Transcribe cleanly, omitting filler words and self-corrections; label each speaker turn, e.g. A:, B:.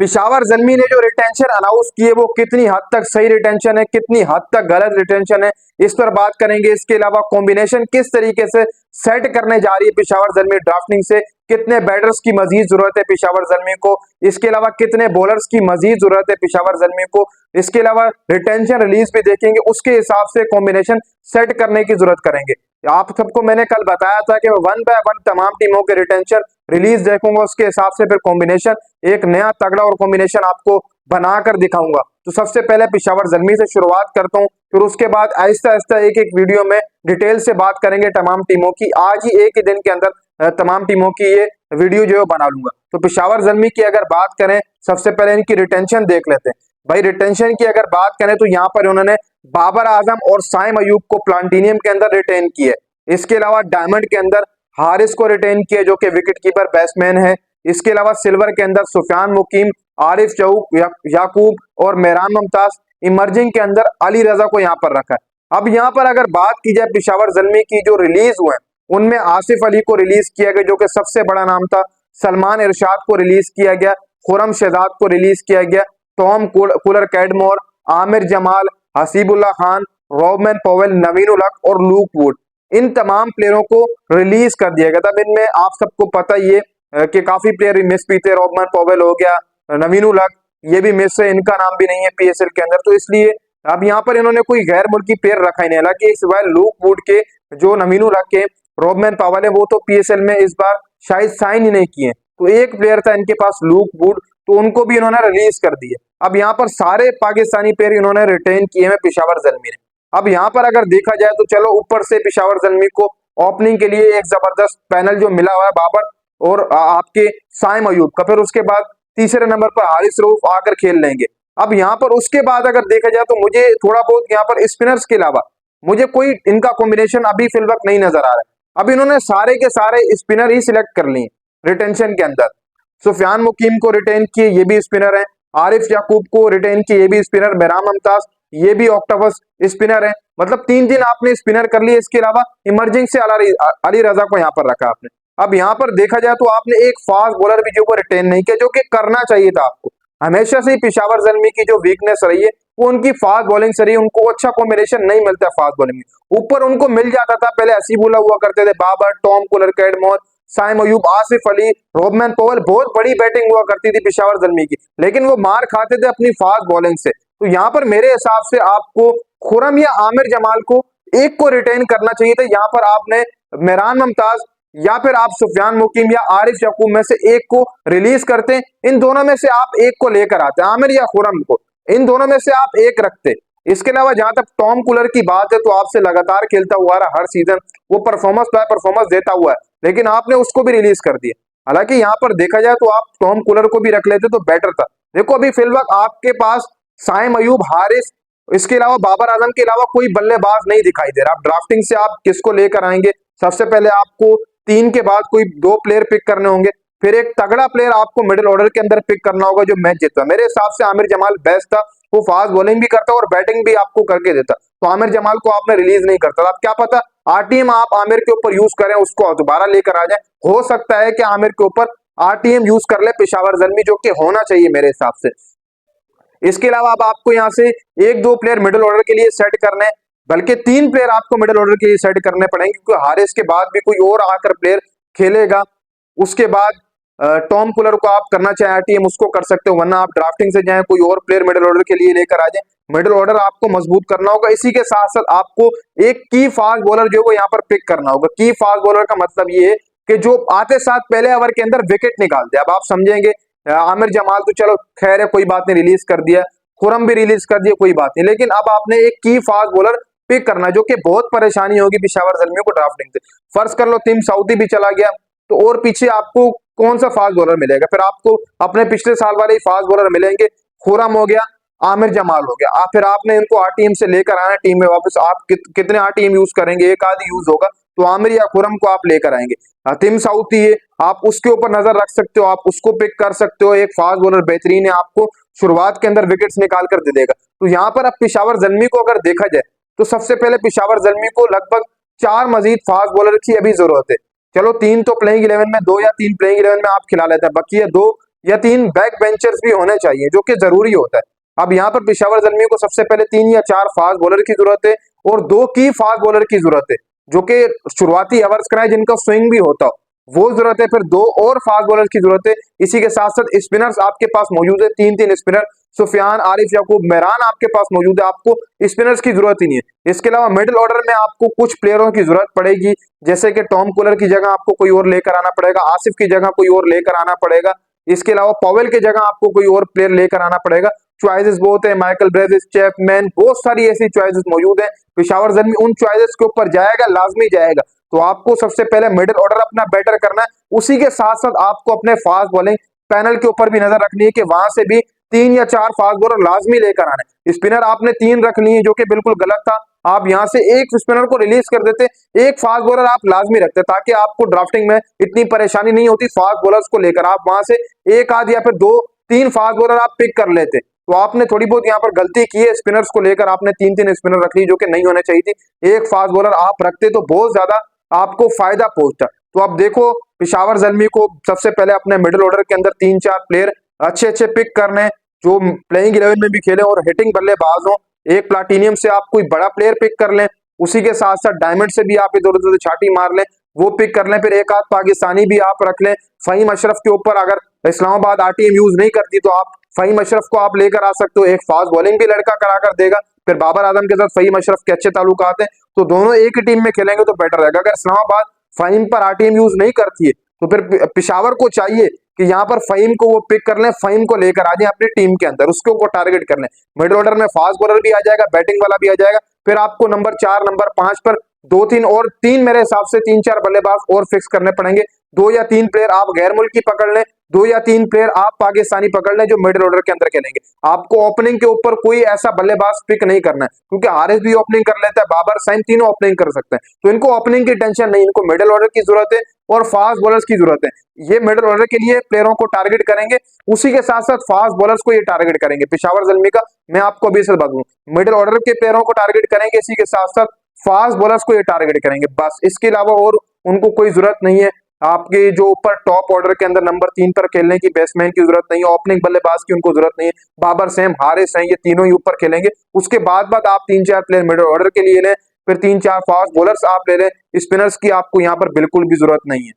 A: पेशावर ज़ल्मी ने जो retention announce की है वो कितनी हद तक सही रिटेंशन है, कितनी हद तक गलत रिटेंशन है, इस पर बात करेंगे। इसके अलावा कॉम्बिनेशन किस तरीके से सेट करने जा रही है पेशावर ज़ल्मी ड्राफ्टिंग से, कितने बैटर्स की मजीद जरूरत है पेशावर ज़ल्मी को, इसके अलावा कितने बॉलर्स की मजीद जरूरत है पेशावर ज़ल्मी को, इसके अलावा रिटेंशन रिलीज भी देखेंगे, उसके हिसाब से कॉम्बिनेशन सेट करने की जरूरत करेंगे। आप सबको मैंने कल बताया था कि वन बाय वन तमाम टीमों के रिटेंशन रिलीज देखूंगा, उसके हिसाब से फिर कॉम्बिनेशन एक नया तगड़ा और कॉम्बिनेशन आपको बनाकर दिखाऊंगा। तो सबसे पहले पेशावर ज़ल्मी से शुरुआत करता हूं, फिर उसके बाद आहिस्ता आहिस्ता एक एक वीडियो में डिटेल से बात करेंगे तमाम टीमों की। आज ही एक ही दिन के अंदर तमाम टीमों की ये वीडियो जो है बना लूंगा। तो पेशावर ज़ल्मी की अगर बात करें, सबसे पहले इनकी रिटेंशन देख लेते हैं। भाई रिटेंशन की अगर बात करें तो यहाँ पर उन्होंने बाबर आजम और साइम अयूब को प्लांटिनियम के अंदर रिटेन किया है। इसके अलावा डायमंड के अंदर हारिस को रिटेन किया जो कि विकेट कीपर बैट्समैन है। इसके अलावा सिल्वर के अंदर सुफियान मुकीम, आरिफ चौक, याकूब और मेहरान मुमताज। इमर्जिंग के अंदर अली रजा को यहाँ पर रखा है। अब यहाँ पर अगर बात की जाए पेशावर ज़ल्मी की जो रिलीज हुए उनमें आसिफ अली को रिलीज किया गया जो कि सबसे बड़ा नाम था, सलमान इरशाद को रिलीज किया गया, खुरम शहजाद को रिलीज किया गया, Tom Kohler Cadmore, Aamir Jamal, Hasibullah Khan, Rovman Powell, Naveen ul Haq और लूक वुड, इन तमाम प्लेयरों को रिलीज कर दिया गया था। इनमें आप सबको पता ही है कि काफी प्लेयर मिस भी थे, रॉबमैन पॉवेल हो गया, नवीन उल हक ये भी मिस है, इनका नाम भी नहीं है पीएसएल के अंदर, तो इसलिए अब यहाँ पर इन्होंने कोई गैर मुल्की प्लेयर रखा ही नहीं। हालांकि सिवाय लूक वुड के जो नवीन उल हक के रॉबमैन पॉवेल है वो तो पीएसएल में इस बार शायद साइन ही नहीं किए, तो एक प्लेयर था इनके पास लूक वुड, तो उनको भी इन्होंने रिलीज कर दिया। अब यहाँ पर सारे पाकिस्तानी प्लेयर इन्होंने रिटेन किए हैं पेशावर ज़ल्मी ने। अब यहाँ पर अगर देखा जाए तो चलो ऊपर से पेशावर ज़ल्मी को ओपनिंग के लिए एक जबरदस्त पैनल जो मिला हुआ है बाबर और आपके साइम अयूब का, फिर उसके बाद तीसरे नंबर पर हारिस रऊफ आकर खेल लेंगे। अब यहाँ पर उसके बाद अगर देखा जाए तो मुझे थोड़ा बहुत यहाँ पर स्पिनर्स के अलावा मुझे कोई इनका कॉम्बिनेशन अभी फिलवक्त नहीं नजर आ रहा है। अब इन्होंने सारे के सारे स्पिनर ही सिलेक्ट कर लिए रिटेंशन के अंदर। सुफियान मुकीम को रिटेन किए, ये भी स्पिनर है। आरिफ याकूब को रिटेन किए, ये भी स्पिनर। मेहरान मुमताज ये भी ऑक्टोपस स्पिनर है। मतलब 3 आपने स्पिनर कर लिए। इसके अलावा इमर्जिंग से अली रजा को यहाँ पर रखा आपने। अब यहाँ पर देखा जाए तो आपने एक फास्ट बॉलर भी जो को रिटेन नहीं किया, जो कि करना चाहिए था आपको। हमेशा से ही पेशावर ज़ल्मी की जो वीकनेस रही है वो उनकी फास्ट बॉलिंग से रही है। उनको अच्छा कॉम्बिनेशन नहीं मिलता फास्ट बॉलिंग में। ऊपर उनको मिल जाता था, पहले हसीबुल्लाह हुआ करते थे, Babar, Tom Kohler Cadmore, Saim Ayub, Asif Ali, Rovman Powell, बहुत बड़ी बैटिंग हुआ करती थी पेशावर ज़ल्मी की, लेकिन वो मार खाते थे अपनी फास्ट बॉलिंग से। तो यहाँ पर मेरे हिसाब से आपको खुरम या आमिर जमाल को एक को रिटेन करना चाहिए था। यहाँ पर आपने मेहरान मुमताज या फिर आप सुफियान मुकीम या आरिफ याकूब में से एक को रिलीज करते, इन दोनों में से आप एक को लेकर आते, आमिर या खुरम को, इन दोनों में से आप एक रखते। इसके अलावा जहां तक टॉम कूलर की बात है तो आपसे लगातार खेलता हुआ रहा, हर सीजन वो परफॉर्मेंस देता हुआ है, लेकिन आपने उसको भी रिलीज कर दिया। हालांकि यहाँ पर देखा जाए तो आप टॉम कूलर को भी रख लेते तो बेटर था। देखो अभी फिलवक्त आपके पास साइम अयूब, हारिस, इसके अलावा बाबर आजम के अलावा कोई बल्लेबाज नहीं दिखाई दे रहा। आप ड्राफ्टिंग से आप किसको लेकर आएंगे? सबसे पहले आपको 3 के बाद कोई 2 प्लेयर पिक करने होंगे, फिर एक तगड़ा प्लेयर आपको मिडिल ऑर्डर के अंदर पिक करना होगा जो मैच जीतता। मेरे हिसाब से आमिर जमाल बेस्ट था, वो फास्ट बॉलिंग भी करता और बैटिंग भी आपको करके देता, तो आमिर जमाल को आपने रिलीज नहीं करता। अब क्या पता आरटीएम आप आमिर के ऊपर यूज करें, उसको दोबारा लेकर आ जाए। हो सकता है कि आमिर के ऊपर आरटीएम यूज कर ले पेशावर ज़ल्मी, जो कि होना चाहिए मेरे हिसाब से। इसके अलावा अब आपको यहाँ से 1-2 प्लेयर मिडिल ऑर्डर के लिए सेट करने, बल्कि 3 प्लेयर आपको मिडिल ऑर्डर के लिए सेट करने पड़ेंगे, क्योंकि हारिस के बाद भी कोई और आकर प्लेयर खेलेगा। उसके बाद टॉम कूलर को आप करना चाहे आरटीएम उसको कर सकते हो, वरना आप ड्राफ्टिंग से जाएं, कोई और प्लेयर मिडिल ऑर्डर के लिए लेकर आ जाए। मिडिल ऑर्डर आपको मजबूत करना होगा। इसी के साथ साथ आपको एक की फास्ट बॉलर जो है यहाँ पर पिक करना होगा। की फास्ट बॉलर का मतलब ये है कि जो आते साथ पहले ओवर के अंदर विकेट निकालते। अब आप समझेंगे आमिर जमाल तो चलो खैर है, कोई बात नहीं, रिलीज कर दिया, खुरम भी रिलीज कर दिया, कोई बात नहीं, लेकिन अब आपने एक की फास्ट बॉलर पिक करना, जो कि बहुत परेशानी होगी पेशावर ज़ल्मी को ड्राफ्टिंग से। फर्ज कर लो टीम साउदी भी चला गया तो और पीछे आपको कौन सा फास्ट बॉलर मिलेगा? फिर आपको अपने पिछले साल वाले ही फास्ट बॉलर मिलेंगे। खुरम हो गया, आमिर जमाल हो गया, फिर आपने इनको आरटीएम से लेकर आना टीम में वापस। आप कितने आरटीएम यूज करेंगे? एक आधी यूज होगा, तो आमिर या खुरम को आप लेकर आएंगे। टीम साउदी है, आप उसके ऊपर नजर रख सकते हो, आप उसको पिक कर सकते हो। एक फास्ट बॉलर बेहतरीन है, आपको शुरुआत के अंदर विकेट्स निकाल कर दे देगा। तो यहाँ पर अब पेशावर ज़ल्मी को अगर देखा जाए तो सबसे पहले पेशावर ज़ल्मी को लगभग 4 मजीद फास्ट बॉलर की अभी जरूरत है। चलो 3 तो प्लेइंग 11 में, 2 या 3 प्लेइंग 11 में आप खिला लेते हैं, बाकी 2 या 3 बैक बेंचर्स भी होने चाहिए, जो कि जरूरी होता है। अब यहाँ पर पेशावर जलमी को सबसे पहले 3 या 4 फास्ट बॉलर की जरूरत है और 2 की फास्ट बॉलर की जरूरत है, जो कि शुरुआती ओवर्स कराए, जिनका स्विंग भी होता हो, वो जरूरत है। फिर 2 और फास्ट बॉलर की जरूरत है। इसी के साथ साथ स्पिनर्स आपके पास मौजूद है, 3 स्पिनर, सुफियान, आरिफ याकूब, मेहरान आपके पास मौजूद है, आपको स्पिनर्स की जरूरत ही नहीं है। इसके अलावा मिडिल ऑर्डर में आपको कुछ प्लेयरों की जरूरत पड़ेगी, जैसे कि टॉम कूलर की जगह आपको कोई और लेकर आना पड़ेगा, आसिफ की जगह कोई और लेकर आना पड़ेगा, इसके अलावा पॉवेल की जगह आपको कोई और प्लेयर लेकर आना पड़ेगा। चॉइसेस बहुत है, माइकल ब्रेविस, चैपमैन, बहुत सारी ऐसी चॉइसेस मौजूद है। पेशावर जलमी उन चॉइसेस के ऊपर जाएगा, लाजमी जाएगा। तो आपको सबसे पहले मिडिल ऑर्डर अपना बेटर करना है, उसी के साथ साथ आपको अपने फास्ट बॉलिंग पैनल के ऊपर भी नजर रखनी है कि वहां से भी 3 या 4 फास्ट बॉलर लाजमी लेकर आने। स्पिनर आपने 3 रख लिए, जो कि बिल्कुल गलत था। आप यहां से एक स्पिनर को रिलीज कर देते, एक फास्ट बॉलर आप लाजमी रखते, ताकि आपको ड्राफ्टिंग में इतनी परेशानी नहीं होती फास्ट बॉलर्स को लेकर। आप वहां से एक आध या फिर 2-3 फास्ट बॉलर आप पिक कर लेते। तो आपने थोड़ी बहुत यहाँ पर गलती की है, स्पिनर्स को लेकर आपने 3 स्पिनर रख ली, जो कि नहीं होने चाहिए थी। एक फास्ट बॉलर आप रखते तो बहुत ज्यादा आपको फायदा पहुंचता। तो अब देखो, पेशावर जलमी को सबसे पहले अपने मिडिल ऑर्डर के अंदर 3-4 प्लेयर अच्छे पिक करने, जो प्लेइंग 11 में भी खेले और हिटिंग बल्लेबाज हो। एक प्लाटिनियम से आप कोई बड़ा प्लेयर पिक कर लें, उसी के साथ साथ डायमंड से भी आप इधर उधर छाटी मार लें, वो पिक कर लें। फिर एक आध पाकिस्तानी भी आप रख लें। फहीम अशरफ के ऊपर अगर इस्लामाबाद आरटीएम यूज नहीं करती, तो आप फहीम अशरफ को आप लेकर आ सकते हो, एक फास्ट बॉलिंग भी लड़का करा कर देगा। फिर बाबर आजम के साथ फहीम अशरफ के अच्छे ताल्लुकात हैं, तो दोनों एक ही टीम में खेलेंगे तो बेटर रहेगा। अगर इस्लामाबाद फहीम पर आरटीएम यूज नहीं करती है, तो फिर पेशावर को चाहिए कि यहाँ पर फहीम को वो पिक कर लें, फहीम को लेकर आ जाए अपनी टीम के अंदर, उसको टारगेट कर लें। मिडिल ऑर्डर में फास्ट बॉलर भी आ जाएगा, बैटिंग वाला भी आ जाएगा। फिर आपको नंबर 4, नंबर 5 पर 2-3 और 3, मेरे हिसाब से 3-4 बल्लेबाज और फिक्स करने पड़ेंगे। 2 या 3 प्लेयर आप गैर मुल्की पकड़ लें, 2 या 3 प्लेयर आप पाकिस्तानी पकड़ लें, जो मिडिल ऑर्डर के अंदर खेलेंगे। आपको ओपनिंग के ऊपर कोई ऐसा बल्लेबाज पिक नहीं करना है, क्योंकि हारिस भी ओपनिंग कर लेता है, बाबर, साइम, तीनों ओपनिंग कर सकते हैं। तो इनको ओपनिंग की टेंशन नहीं, इनको मिडिल ऑर्डर की जरूरत है और फास्ट बॉलर्स की जरूरत है। ये मिडिल ऑर्डर के लिए प्लेयरों को टारगेट करेंगे, उसी के साथ साथ फास्ट बॉलर्स को ये टारगेट करेंगे। पेशावर जलमी का मैं आपको अभी से बता दूं, मिडिल ऑर्डर के प्लेयरों को टारगेट करेंगे, इसी के साथ साथ फास्ट बॉलर्स को ये टारगेट करेंगे, बस। इसके अलावा और उनको कोई जरूरत नहीं है। आपके जो ऊपर टॉप ऑर्डर के अंदर नंबर 3 पर खेलने की बैट्समैन की जरूरत नहीं है, ओपनिंग बल्लेबाज की उनको जरूरत नहीं है। बाबर, सैम, हारिस हैं, ये तीनों ही ऊपर खेलेंगे। उसके बाद आप 3-4 प्लेयर मिडिल ऑर्डर के लिए लें, फिर 3-4 फास्ट बॉलर्स आप ले लें। स्पिनर्स की आपको यहाँ पर बिल्कुल भी जरूरत नहीं है।